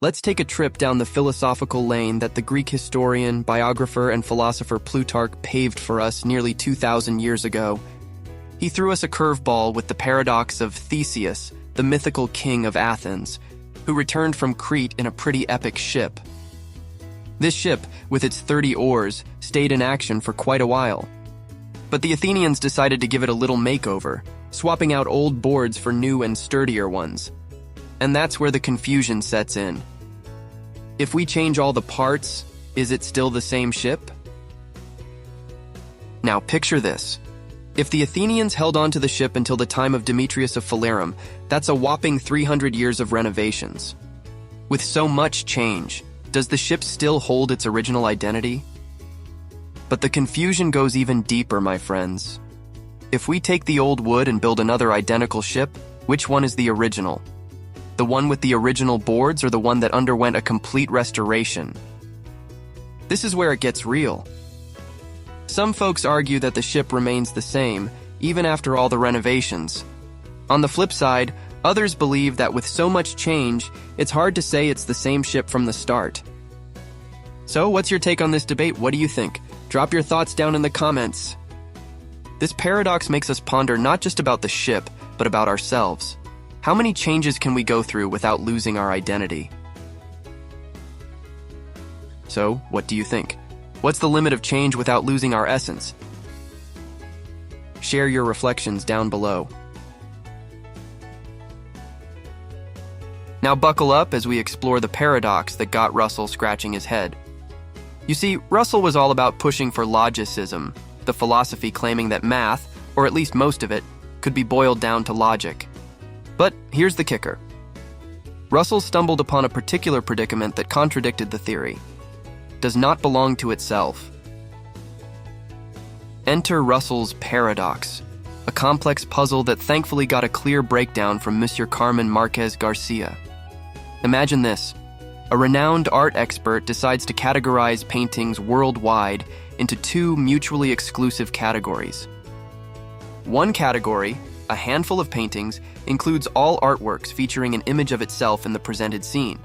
Let's take a trip down the philosophical lane that the Greek historian, biographer, and philosopher Plutarch paved for us nearly 2,000 years ago. He threw us a curveball with the paradox of Theseus, the mythical king of Athens, who returned from Crete in a pretty epic ship. This ship, with its 30 oars, stayed in action for quite a while. But the Athenians decided to give it a little makeover, swapping out old boards for new and sturdier ones. And that's where the confusion sets in. If we change all the parts, is it still the same ship? Now picture this. If the Athenians held on to the ship until the time of Demetrius of Phalerum, that's a whopping 300 years of renovations. With so much change, does the ship still hold its original identity? But the confusion goes even deeper, my friends. If we take the old wood and build another identical ship, which one is the original? The one with the original boards or the one that underwent a complete restoration? This is where it gets real. Some folks argue that the ship remains the same, even after all the renovations. On the flip side, others believe that with so much change, it's hard to say it's the same ship from the start. So, what's your take on this debate? What do you think? Drop your thoughts down in the comments. This paradox makes us ponder not just about the ship, but about ourselves. How many changes can we go through without losing our identity? So, what do you think? What's the limit of change without losing our essence? Share your reflections down below. Now buckle up as we explore the paradox that got Russell scratching his head. You see, Russell was all about pushing for logicism, the philosophy claiming that math, or at least most of it, could be boiled down to logic. But here's the kicker. Russell stumbled upon a particular predicament that contradicted the theory. Does not belong to itself. Enter Russell's paradox, a complex puzzle that thankfully got a clear breakdown from Monsieur Carmen Marquez Garcia. Imagine this. A renowned art expert decides to categorize paintings worldwide into two mutually exclusive categories. One category, a handful of paintings, includes all artworks featuring an image of itself in the presented scene.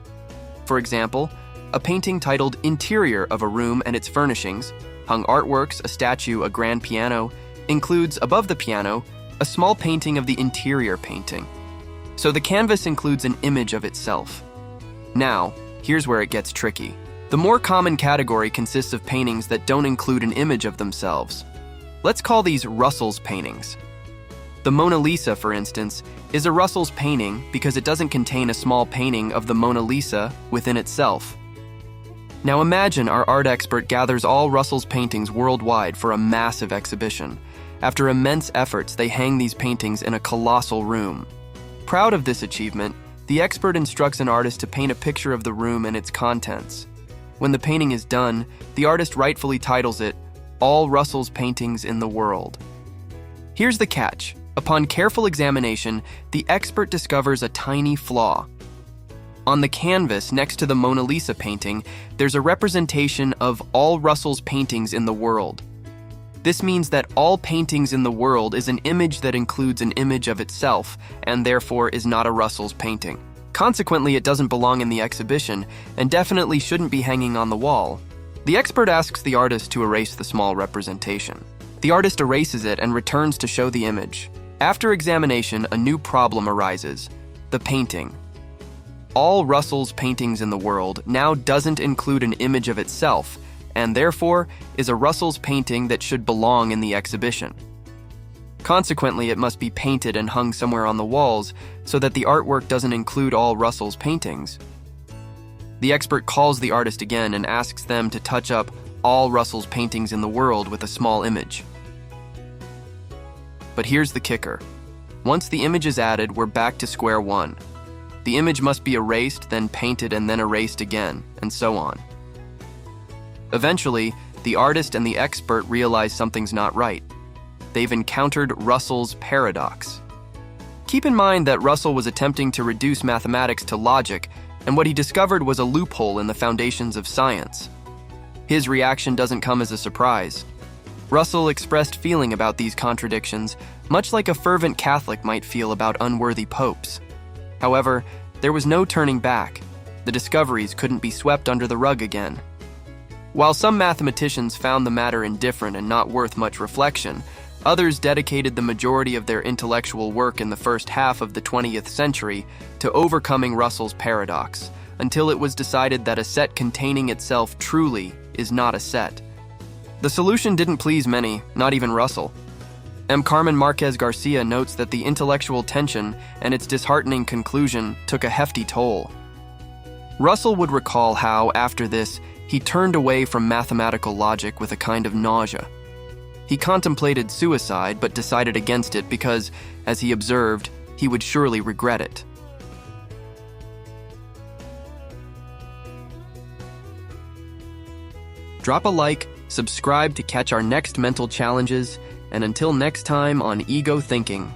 For example, a painting titled Interior of a Room and Its Furnishings, hung artworks, a statue, a grand piano, includes, above the piano, a small painting of the interior painting. So the canvas includes an image of itself. Now, here's where it gets tricky. The more common category consists of paintings that don't include an image of themselves. Let's call these Russell's paintings. The Mona Lisa, for instance, is a Russell's painting because it doesn't contain a small painting of the Mona Lisa within itself. Now imagine our art expert gathers all Russell's paintings worldwide for a massive exhibition. After immense efforts, they hang these paintings in a colossal room. Proud of this achievement, the expert instructs an artist to paint a picture of the room and its contents. When the painting is done, the artist rightfully titles it, All Russell's Paintings in the World. Here's the catch. Upon careful examination, the expert discovers a tiny flaw. On the canvas next to the Mona Lisa painting, there's a representation of all Russell's paintings in the world. This means that all paintings in the world is an image that includes an image of itself, and therefore is not a Russell's painting. Consequently, it doesn't belong in the exhibition, and definitely shouldn't be hanging on the wall. The expert asks the artist to erase the small representation. The artist erases it and returns to show the image. After examination, a new problem arises: the painting. All Russell's paintings in the world now doesn't include an image of itself, and therefore is a Russell's painting that should belong in the exhibition. Consequently, it must be painted and hung somewhere on the walls so that the artwork doesn't include all Russell's paintings. The expert calls the artist again and asks them to touch up all Russell's paintings in the world with a small image. But here's the kicker. Once the image is added, we're back to square one. The image must be erased, then painted, and then erased again, and so on. Eventually, the artist and the expert realize something's not right. They've encountered Russell's paradox. Keep in mind that Russell was attempting to reduce mathematics to logic, and what he discovered was a loophole in the foundations of science. His reaction doesn't come as a surprise. Russell expressed feeling about these contradictions, much like a fervent Catholic might feel about unworthy popes. However, there was no turning back. The discoveries couldn't be swept under the rug again. While some mathematicians found the matter indifferent and not worth much reflection, others dedicated the majority of their intellectual work in the first half of the 20th century to overcoming Russell's paradox, until it was decided that a set containing itself truly is not a set. The solution didn't please many, not even Russell. Carmen Marquez Garcia notes that the intellectual tension and its disheartening conclusion took a hefty toll. Russell would recall how, after this, he turned away from mathematical logic with a kind of nausea. He contemplated suicide but decided against it because, as he observed, he would surely regret it. Drop a like, subscribe to catch our next mental challenges, and until next time on Ego Thinking.